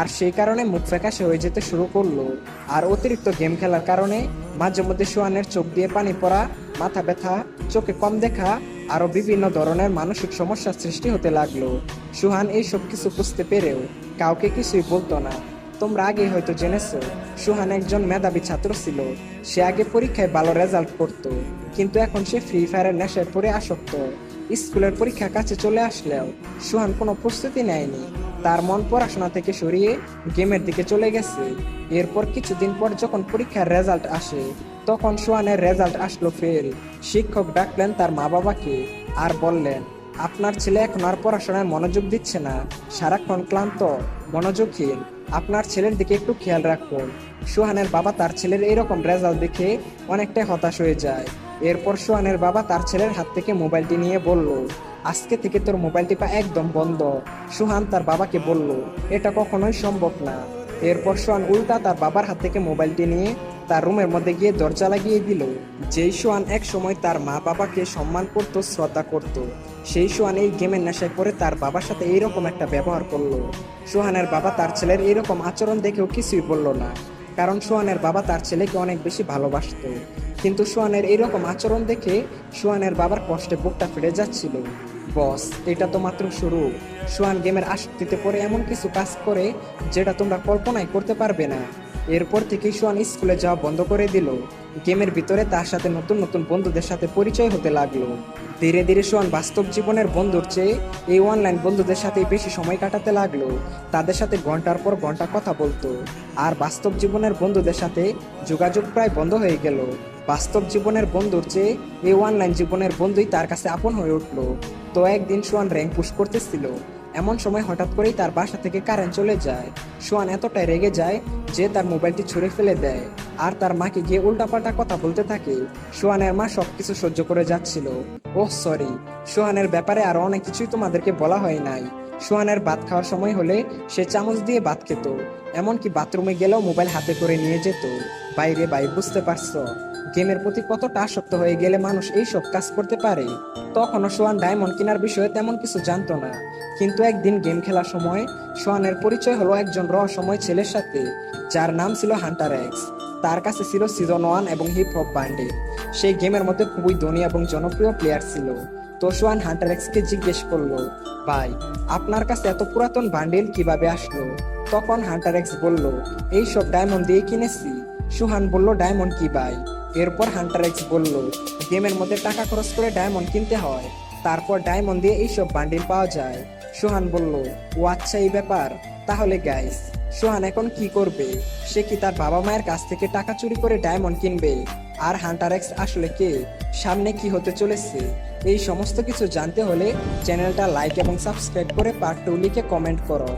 আর সেই কারণে মুখ ফ্যাকাশে হয়ে যেতে শুরু করলো। আর অতিরিক্ত গেম খেলার কারণে মাঝে মধ্যে সোহানের চোখ দিয়ে পানি পড়া, মাথা ব্যথা, চোখে কম দেখা, আরো বিভিন্ন ধরনের মানসিক সমস্যার সৃষ্টি হতে লাগলো। সোহান এই সব কিছু বুঝতে পেরেও কাউকে কিছুই বলতো না। তোমরা আগে হয়তো জেনেছো, সোহান একজন মেধাবী ছাত্র ছিল। সে আগে পরীক্ষায় ভালো রেজাল্ট করতো, কিন্তু এখন সে ফ্রি ফায়ারের নেশায় পড়ে আসক্ত। স্কুলের পরীক্ষা কাছে চলে আসলেও সোহান কোনো প্রস্তুতি নেয়নি। তার মন পড়াশোনা থেকে সরিয়ে গেমের দিকে চলে গেছে। এরপর কিছুদিন পর যখন পরীক্ষার রেজাল্ট আসে, তখন সোহানের রেজাল্ট আসলো ফেল। শিক্ষক ডাকলেন তার মা বাবাকে আর বললেন, আপনার ছেলে এখন আর পড়াশোনায় মনোযোগ দিচ্ছে না, সারাক্ষণ ক্লান্ত, মনোযোগহীন। আপনার ছেলের দিকে একটু খেয়াল রাখুন। সোহানের বাবা তার ছেলের এইরকম রেজাল্ট দেখে অনেকটাই হতাশ হয়ে যায়। এরপর সোহানের বাবা তার ছেলের হাত থেকে মোবাইলটি নিয়ে বলল, আজকে থেকে তোর মোবাইল টিপা একদম বন্ধ। সোহান তার বাবাকে বলল, এটা কখনোই সম্ভব না। এরপর সোহান উল্টা তার বাবার হাত থেকে মোবাইলটি নিয়ে তার রুমের মধ্যে গিয়ে দরজা লাগিয়ে দিল। যেই সোহান এক সময় তার মা বাবাকে সম্মান করত, শ্রদ্ধা করত, সেই সোহান এই গেমের নেশায় পড়ে তার বাবার সাথে এইরকম একটা ব্যবহার করলো। সোহানের বাবা তার ছেলের এইরকম আচরণ দেখেও কিছুই বলল না, কারণ সোহানের বাবা তার ছেলেকে অনেক বেশি ভালোবাসতো। কিন্তু সোহানের এইরকম আচরণ দেখে সোহানের বাবার কষ্টে বুকটা ফেটে যাচ্ছিল। বস, এটা তো মাত্র শুরু। সোহান গেমের আসক্তিতে পড়ে এমন কিছু কাজ করে যেটা তোমরা কল্পনাই করতে পারবে না। এরপর থেকেই সোহান স্কুলে যাওয়া বন্ধ করে দিল। গেমের ভিতরে তার সাথে নতুন নতুন বন্ধুদের সাথে পরিচয় হতে লাগলো। ধীরে ধীরে সোহান বাস্তব জীবনের বন্ধুর চেয়ে এই অনলাইন বন্ধুদের সাথে বেশি সময় কাটাতে লাগলো। তাদের সাথে ঘন্টার পর ঘন্টা কথা বলতো। আর বাস্তব জীবনের বন্ধুদের সাথে যোগাযোগ প্রায় বন্ধ হয়ে গেল। বাস্তব জীবনের বন্ধুর চেয়ে এই অনলাইন জীবনের বন্ধুই তার কাছে আপন হয়ে উঠলো। তো একদিন সোহান র্যাঙ্ক পুশ করতেছিল, এমন সময় হঠাৎ করেই তার বাসা থেকে কারেন্ট চলে যায়। সোহান এতটাই রেগে যায় যে তার মোবাইলটি ছুঁড়ে ফেলে দেয় আর তার মাকে গিয়ে উল্টাপাল্টা কথা বলতে থাকে। সোহানের মা সবকিছু সহ্য করে যাচ্ছিল। ওহ সরি, সোহানের ব্যাপারে আরো অনেক কিছুই তোমাদেরকে বলা হয় নাই। সোহানের ভাত খাওয়ার সময় হলে সে চামচ দিয়ে ভাত খেত, এমনকি বাথরুমে গেলেও মোবাইল হাতে করে নিয়ে যেত। বাইরে ভাই, বুঝতে পারছো গেমের প্রতি কতটা আসক্ত হয়ে গেলে মানুষ এই সব কাজ করতে পারে। তখনও সোহান ডায়মন্ড কেনার বিষয়ে তেমন কিছু জানতো না। কিন্তু একদিন গেম খেলার সময় সোহানের পরিচয় হলো একজন রহস্যময় ছেলের সাথে, যার নাম ছিল হান্টার এক্স। তার কাছে ছিল সিজন 1 এবং হিপ হপ বান্ডিল। সেই গেমের মধ্যে খুবই ধনী এবং জনপ্রিয় প্লেয়ার ছিল। তো সোহান হান্টার এক্সকে জিজ্ঞেস করলো, ভাই, আপনার কাছে এত পুরাতন বান্ডিল কিভাবে আসলো? তখন হান্টার এক্স বলল, এই সব ডায়মন্ড দিয়ে কিনেছি। সোহান বলল, ডায়মন্ড কি ভাই? এরপর হান্টার এক্স বলল, গেমের মধ্যে টাকা খরচ করে ডায়মন্ড কিনতে হয়, তারপর ডায়মন্ড দিয়ে এইসব বান্ডিল পাওয়া যায়। সোহান বলল, ও আচ্ছা, এই ব্যাপার। তাহলে গাইস, সোহান এখন কি করবে? সে কি তার বাবা মায়ের কাছ থেকে টাকা চুরি করে ডায়মন্ড কিনবে? আর হান্টার এক্স আসলে কে? সামনে কি হতে চলেছে? এই সমস্ত কিছু জানতে হলে চ্যানেলটা লাইক এবং সাবস্ক্রাইব করে পার্ট 2 লিখে কমেন্ট করো।